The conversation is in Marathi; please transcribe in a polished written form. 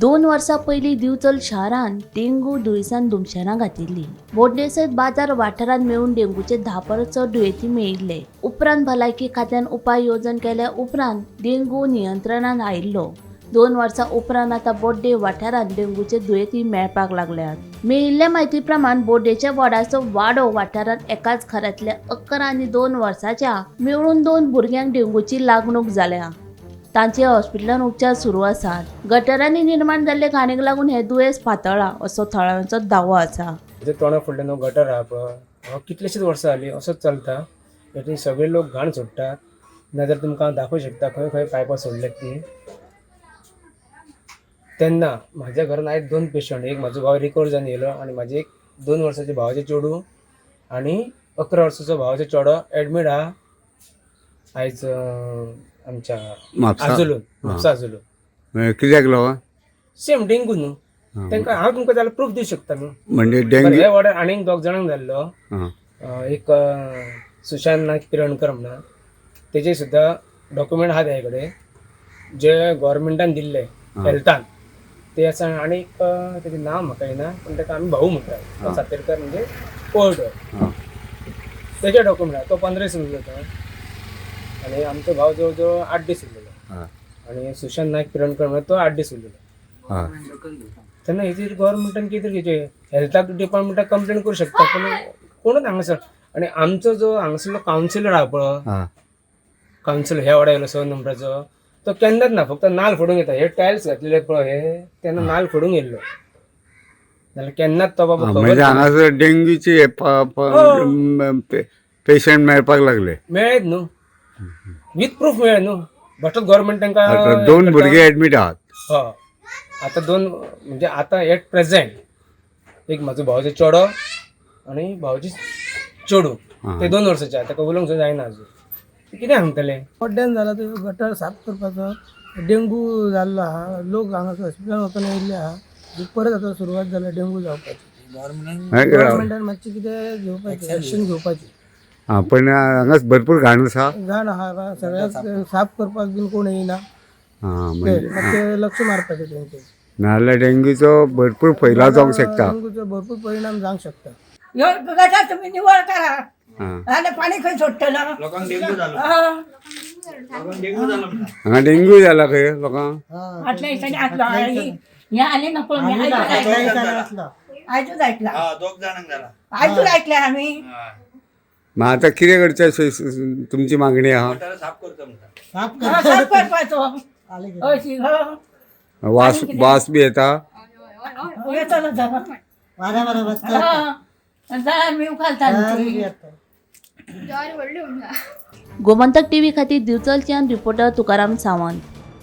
2 वर्सां पयलीं दिवचल शारान डेंगू दुयेंसान दुमशाना घातिल्ली. बोड्डे सयत बाजार वाठारांत मेळून डेंगूचे 10 परस चड दुयेंती मेळिल्ले. उपरांत भलायकी खात्यान उपाय येवजण केल्या उपरांत डेंगू नियंत्रणात आयिल्लो. 2 वर्सां उपरांत आतां बोड्डे वाठारांत डेंगूचे दुयेंती मेळपाक लागल्यात. मेळिल्ल्या म्हायती प्रमाण बोड्डेच्या बोडाचो वाडो वाठारांत एकाच घरांतल्या 11 आनी 2 वर्सांच्या मेळून 2 भुरग्यांक डेंगूची लागणूक जाल्या. तांचे हॉस्पिटलांत उपचार सुरू आसात. गटारांनी निर्माण जाल्ले घाणीक लागून हे दुयेंस पातळ्ळा असो थळाव्यांचो दावो आसा. तोंडा फुडल्यान न्हू गटर आहा पळय, हो कितलीशीच वर्सां जालीं असोच चलता. हेतून सगळे लोक घाण सोडटात. नाजाल्यार तुमकां हांव दाखोवं शकता खंय खंय पायपां सोडल्यात ती. तेन्ना म्हाज्या घरान आयज 2 पेशंट, एक म्हाजो भाव रिकवर जावन येयलो आनी म्हाजे एक 2 वर्साचे भावाचें चेडूं आनी 11 वर्साचो भावाचो चेडो एडमीट आहा आयज आमच्या आजुलून म्हापसा आजुलून. कित्याक लागून? सेम डेंगू न्हू. तांकां हांव तुमकां जाल्यार प्रूफ दिवंक शकता न्हू. म्हणजे डेंग्यू हे वाड्यार आनीक 2 जाणांक जाल्लो. एक सुशांत नायक पिरणकर म्हणून, तेजे सुद्दां डॉक्युमेंट आहा तेजे कडेन जे गव्हर्मेंटान दिल्ले हेल्थान ते आसा. आनीक तेजें नांव म्हाका येना पूण ताका आमी भाऊ म्हणटात. तो सातेरकर म्हणजे कोर्ट तेजे डॉक्युमेंट आहा. तो 15 दीस उरलो तो आनी आमचो भाव जवळ जवळ 8 दीस उरलेलो आनी सुशांत नायक पिरणकर म्हणून तो 8 दीस उरलेलो. तेन्ना हेजेर गव्हर्मेंटान कितें हेजें हेल्थाक डिपार्टमेंटाक कंप्लेन करूं शकता पूण कोणूच हांगासर. आनी आमचो जो हांगासरलो कावन्सिलर आहा पळय, कावन्सिलर ह्या वाड्यार येयलो 6 नंबराचो, तो केन्नाच ना, फक्त नाल फोडूंक येता. हे टायल्स घातलेले पळय हे तेन्ना नाल फोडूंक येयल्लो. नाल्यार केन्नाच तो बाबा म्हणजे हांगासर डेंग्यूचे पेशंट मेळपाक लागले. मेळत न्हू, वीथ प्रूफ मेळ्ळे न्हू. बट गव्हर्मेंट तांकां 2 भुरगे एडमीट आहात. हय आतां 2 म्हणजे आतां एट प्रेझेंट एक म्हाजो भावाचो चेडो आनी भावाची चेडूं, ते 2 वर्साचे आहा. ताका उलोवंक सुद्दां जायना अजून. ते कितें सांगतले? पोड्ड्यान जाला तो गटर साफ करपाचो. डेंगू जाल्लो आहा. लोक हांगा हॉस्पिटलान वचून येयल्ले आहा. परत आतां सुरवात जाल्या डेंगू जावपाची. गव्हर्मेंटान मातशें कितें घेवपाचें, एक्शन घेवपाची. पण हांगा भरपूर घाण आसा. घाण आहा सगळ्याक साफ करपाक बीन कोण येयना. ते लक्ष मारपाचें तेंचेर. नाल्यार डेंग्यूचो भरपूर फैलाव जावंक शकता. डेंगूचो भरपूर परिणाम जावंक शकता. ह्यो गटार तुम्ही निवळ करा आणि पाणी खंय सोडटलो. हांगा डेंग्यू जाला खंय लोकांक. आटल्या दिसांनी आसलो हे आले नको. आयजूच आयकला आयजूच आयकले आमी. मग आता कितें करचें अशें तुमची मागणी आहा? साफ करपाचो. अशी वास बी येता. येतो ना जरा मी घालता. गोमंतक टीव्ही खातीर दिवचलच्यान रिपोर्टर तुकाराम सावंत.